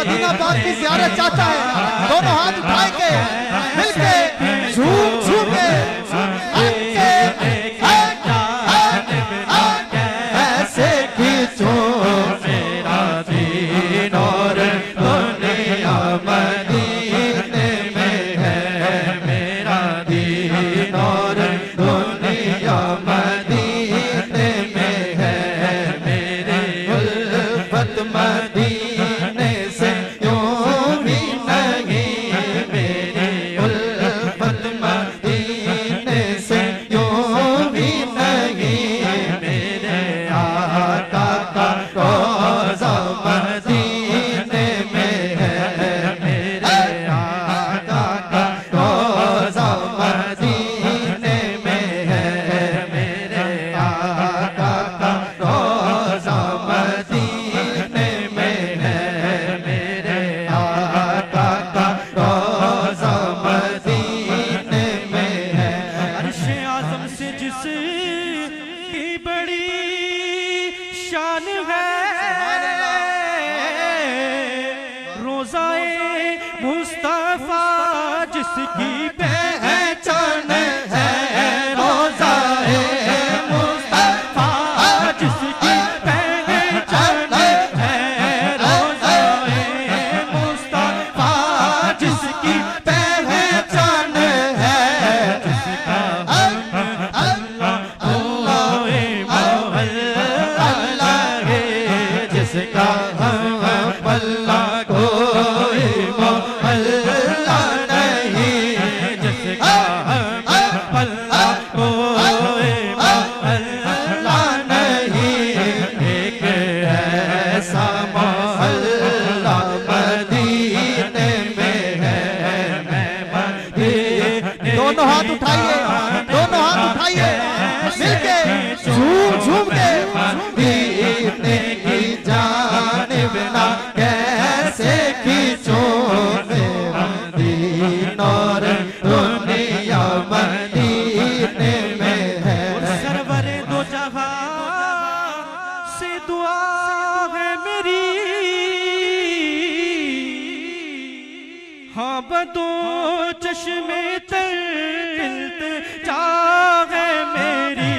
Medina पाक की ज़ियारत चाहता है, दोनों हाथ उठाए के मिलके झूम झूम के ऐसे खींचो मेरा दीन और दुनिया मदीने में है, मेरा दीन और दुनिया मदीने में है, मेरे उल्फत मदीने से यूं भी नहीं, मेरे उल्फत मदीने से यूं भी नहीं, मेरे आका का रोज़ा मदीने में है, मेरे आका का रोज़ा मदीने में है, मेरे आका का रोज़ा मदीने में है, मेरे आका का रोज़ा मदीने में है। अर्शे आज़म से जिसकी बड़ी शान है, रोज़ाए मुस्तफ़ा जिसकी पहचान है, रोज़ाए मुस्तफ़ा जिसकी पहचान है, रोज़ाए मुस्तफ़ा जिसकी पहचान है, जिसका अल्लाह है, जिसका अल्लाह कोई मोहल्ला नहीं, जिसका अल्लाह कोई मोहल्ला नहीं, एक ऐसा मोहल्ला मदीने में है, मैं मदीने। दोनों हाथ उठाइए, दोनों हाथ उठाइए मिलके झूम झूम के मदीने की जानिब ना कैसे खींचो मेरा दीन और दुनिया मदीने में है। सरवरे दो जहां से दुआ है मेरी, हाँ बदो चश्मे तर इल्तिजा है मेरी,